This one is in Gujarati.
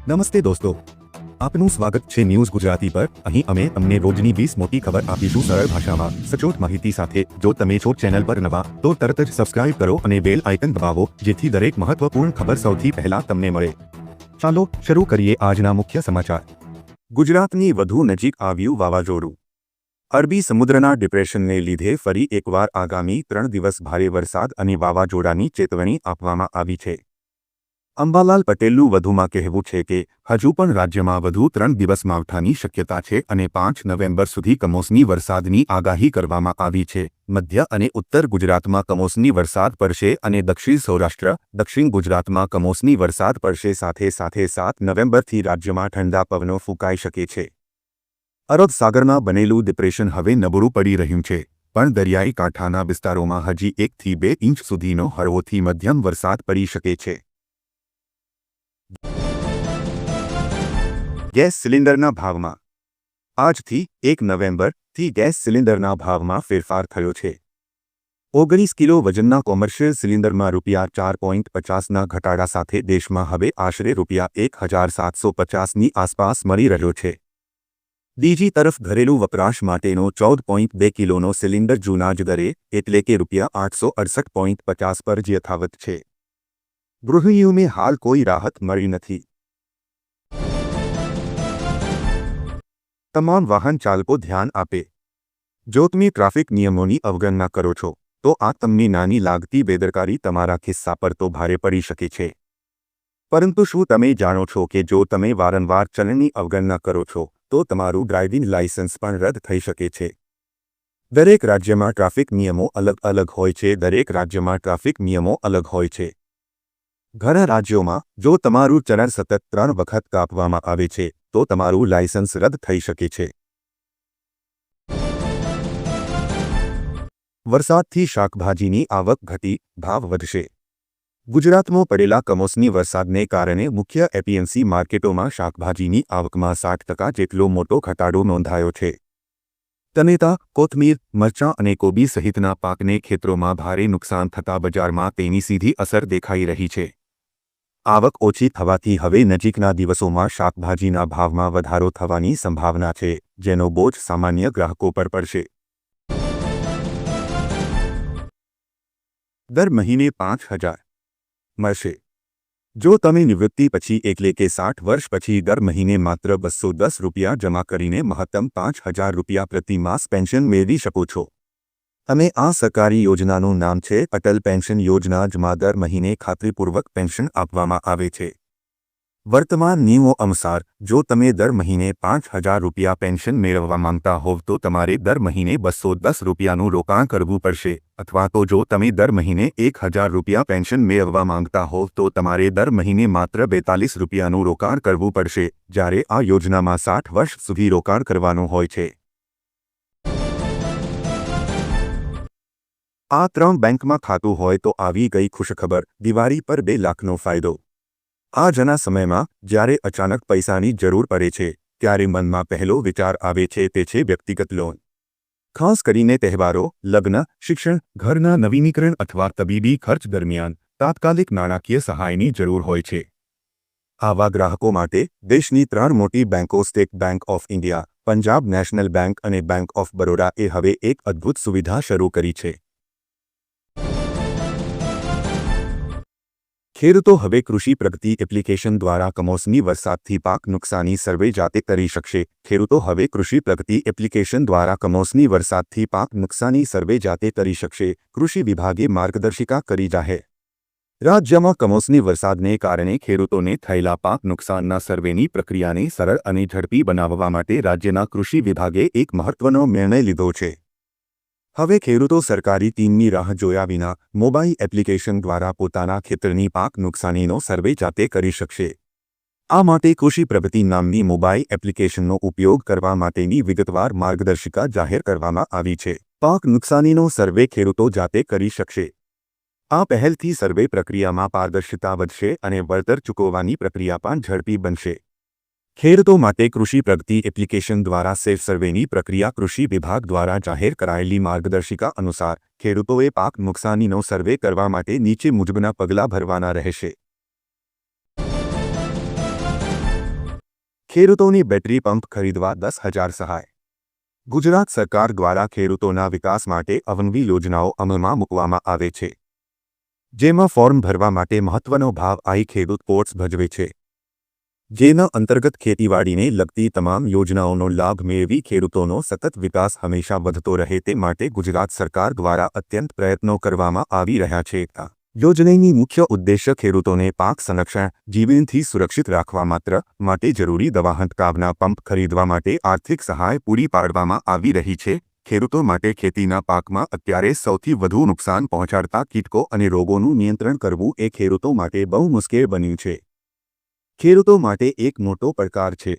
નમસ્તે દોસ્તો, આપનું સ્વાગત છે ન્યૂઝ ગુજરાતી પર। અહીં અમે તમને રોજની 20 મોટી ખબર આપીશું સરળ ભાષામાં સચોટ માહિતી સાથે। જો તમે છો ચેનલ પર નવા તો તરત જ સબસ્ક્રાઇબ કરો અને બેલ આઇકન દબાવો જેથી દરેક મહત્વપૂર્ણ ખબર સૌથી પહેલા તમને મળે। ચાલો શરૂ કરીએ આજના મુખ્ય સમાચાર। ગુજરાતની વધુ નજીક આવ્યું વાવાઝોડું। અરબી સમુદ્રના ડિપ્રેશનને લીધે ફરી એકવાર આગામી 3 દિવસ ભારે વરસાદ અને વાવાઝોડાની ચેતવણી આપવામાં આવી છે। અંબાલાલ પટેલનું વધુમાં કહેવું છે કે હજુ પણ રાજ્યમાં વધુ 3 દિવસ માવઠાની શક્યતા છે અને 5 નવેમ્બર સુધી કમોસમી વરસાદની આગાહી કરવામાં આવી છે। મધ્ય અને ઉત્તર ગુજરાતમાં કમોસમી વરસાદ પડશે અને દક્ષિણ સૌરાષ્ટ્ર, દક્ષિણ ગુજરાતમાં કમોસમી વરસાદ પડશે। સાથે 7 નવેમ્બરથી રાજ્યમાં ઠંડા પવનો ફૂંકાઈ શકે છે। અરબ સાગરમાં બનેલું ડિપ્રેશન હવે નબળું પડી રહ્યું છે, પણ દરિયાઈ કાંઠાના વિસ્તારોમાં હજી 1 થી 2 ઇંચ સુધીનો હળવોથી મધ્યમ વરસાદ પડી શકે છે। ગેસ સિલિન્ડરના ભાવમાં આજથી 1 નવેમ્બરથી ગેસ સિલિન્ડરના ભાવમાં ફેરફાર થયો છે। 19 કિલો વજનના કોમર્શિયલ સિલિન્ડરમાં ₹4.50ના ઘટાડા સાથે દેશમાં હવે આશરે ₹1750ની આસપાસ મળી રહ્યો છે। બીજી તરફ ઘરેલું વપરાશ માટેનો 14.2 કિલોનો સિલિન્ડર જૂના જ દરે એટલે કે ₹868.50 પર જ યથાવત છે। ગૃહિણીઓને હાલ કોઈ રાહત મળી નથી। તમામ વાહન ચાલકો ધ્યાન આપે। જો તમે ટ્રાફિક નિયમોની અવગણના કરો છો તો આ તમને નાની લાગતી બેદરકારી તમારા ખિસ્સા પર તો ભારે પડી શકે છે। પરંતુ શું તમે જાણો છો કે જો તમે વારંવાર ચલણની અવગણના કરો છો તો તમારું ડ્રાઇવિંગ લાયસન્સ પણ રદ થઈ શકે છે। દરેક રાજ્યમાં ટ્રાફિક નિયમો અલગ અલગ હોય છે। દરેક રાજ્યમાં ટ્રાફિક નિયમો અલગ હોય છે। ઘણા રાજ્યોમાં જો તમારું ચલણ સતત 3 વખત કાપવામાં આવે છે તો તમારું લાયસન્સ રદ થઈ શકે છે। વરસાદથી શાકભાજીની આવક ઘટી, ભાવ વધશે। ગુજરાતમાં પડેલા કમોસમી વરસાદને કારણે મુખ્ય એપીએમસી માર્કેટોમાં શાકભાજીની આવકમાં 60% જેટલો મોટો ઘટાડો નોંધાયો છે। ટમેટા, કોથમીર, મરચાં અને કોબી સહિતના પાકને ખેતરોમાં ભારે નુકસાન થતાં બજારમાં તેની સીધી અસર દેખાઈ રહી છે। આવક ઓછી થવાથી હવે નજીકના દિવસોમાં શાકભાજીના ભાવમાં વધારો થવાની સંભાવના છે, જેનો બોજ સામાન્ય ગ્રાહકો પર પડશે। દર મહિને 5,000 મળશે। જો તમે નિવૃત્તિ પછી એટલે કે 60 વર્ષ પછી દર મહિને માત્ર ₹210 જમા કરીને મહત્તમ ₹5,000 પ્રતિ માસ પેન્શન મેળવી શકો છો। અને આ સરકારી યોજનાનું નામ છે અટલ પેન્શન યોજના, જેમાં દર મહિને ખાતરીપૂર્વક પેન્શન આપવામાં આવે છે। વર્તમાન નિયમો અનુસાર જો તમે દર મહિને ₹5,000 પેન્શન મેળવવા માંગતા હોવ તો તમારે દર મહિને ₹210નું રોકાણ કરવું પડશે, અથવા તો જો તમે દર મહિને ₹1,000 પેન્શન મેળવવા માંગતા હોવ તો તમારે દર મહિને માત્ર ₹42નું રોકાણ કરવું પડશે, જ્યારે આ યોજનામાં 60 વર્ષ સુધી રોકાણ કરવાનું હોય છે। આ 3 બેંકમાં ખાતું હોય તો આવી ગઈ ખુશખબર, દિવાળી પર 2 લાખનો ફાયદો। આજના સમયમાં જ્યારે અચાનક પૈસાની જરૂર પડે છે ત્યારે મનમાં પહેલો વિચાર આવે છે તે છે વ્યક્તિગત લોન। ખાસ કરીને તહેવારો, લગ્ન, શિક્ષણ, ઘરના નવીનીકરણ અથવા તબીબી ખર્ચ દરમિયાન તાત્કાલિક નાણાકીય સહાયની જરૂર હોય છે। આવા ગ્રાહકો માટે દેશની 3 મોટી બેંકો state bank of India, Punjab national bank અને બેંક ઓફ બરોડાએ હવે એક અદ્ભુત સુવિધા શરૂ કરી છે। ખેડૂતો હવે કૃષિ પ્રગતિ એપ્લિકેશન દ્વારા કમોસમી વરસાદથી પાક નુકસાની સર્વે જાતે કરી શકશે। ખેડૂતો હવે કૃષિ પ્રગતિ એપ્લિકેશન દ્વારા કમોસમી વરસાદથી પાક નુકસાની સર્વે જાતે કરી શકશે, કૃષિ વિભાગે માર્ગદર્શિકા કરી જાહેર। રાજ્યમાં કમોસમી વરસાદને કારણે ખેડૂતોને થયેલા પાક નુકસાનના સર્વેની પ્રક્રિયાને સરળ અને ઝડપી બનાવવા માટે રાજ્યના કૃષિ વિભાગે એક મહત્વનો નિર્ણય લીધો છે। હવે ખેડૂતો સરકારી ટીમની રાહ જોયા વિના મોબાઈલ એપ્લિકેશન દ્વારા પોતાના ખેતરની પાક નુકસાનીનો સર્વે જાતે કરી શકશે। આ માટે કૃષિ પ્રગતિ નામની મોબાઈલ એપ્લિકેશનનો ઉપયોગ કરવા માટેની વિગતવાર માર્ગદર્શિકા જાહેર કરવામાં આવી છે। પાક નુકસાનીનો સર્વે ખેડૂતો જાતે કરી શકશે। આ પહેલથી સર્વે પ્રક્રિયામાં પારદર્શિતા વધશે અને વળતર ચૂકવવાની પ્રક્રિયા પણ ઝડપી બનશે। ખેડૂતો માટે કૃષિ પ્રગતિ એપ્લિકેશન દ્વારા સેફ સર્વેની પ્રક્રિયા કૃષિ વિભાગ દ્વારા જાહેર કરાયેલી માર્ગદર્શિકા અનુસાર ખેડૂતોએ પાક નુકસાનીનો સર્વે કરવા માટે નીચે મુજબના પગલાં ભરવાના રહેશે। ખેડૂતોની બેટરી પંપ ખરીદવા 10,000 સહાય. ગુજરાત સરકાર દ્વારા ખેડૂતોના વિકાસ માટે અવનવી યોજનાઓ અમલમાં મૂકવામાં આવે છે, જેમાં ફોર્મ ભરવા માટે મહત્વનો ભાગ આઈ ખેડૂત પોર્ટલ ભજવે છે, જેના અંતર્ગત ખેતીવાડીને લગતી તમામ યોજનાઓનો લાભ મેળવી ખેડૂતોનો સતત વિકાસ હંમેશા વધતો રહે તે માટે ગુજરાત સરકાર દ્વારા અત્યંત પ્રયત્નો કરવામાં આવી રહ્યા છે. યોજનાની મુખ્ય ઉદ્દેશ્ય ખેડૂતોને પાક સંરક્ષણ જીવનથી સુરક્ષિત રાખવા માટે જરૂરી દવા હંટકાવના પંપ ખરીદવા માટે આર્થિક સહાય પૂરી પાડવામાં આવી રહી છે. ખેડૂતો માટે ખેતીના પાકમાં અત્યારે સૌથી વધુ નુકસાન પહોંચાડતા કીટકો અને રોગોનું નિયંત્રણ કરવું એ ખેડૂતો માટે બહુ મુશ્કેલ બન્યું છે. ખેડૂતો માટે એક મોટો પડકાર છે.